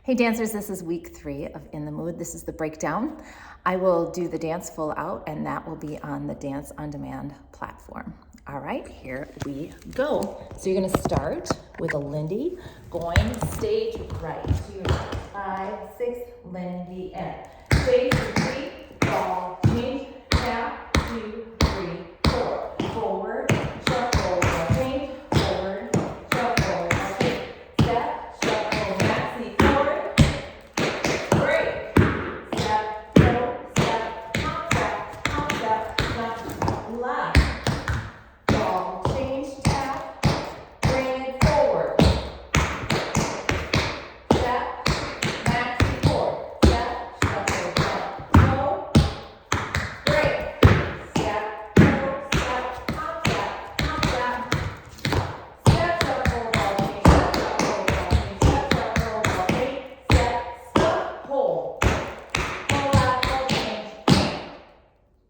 Hey dancers, this is week 3 of In the Mood. This is the breakdown. I will do the dance full out and that will be on the Dance on Demand platform. All right, here we go. So you're gonna start with a Lindy going stage right. So you're 5, 6, Lindy in. Stage 3, ball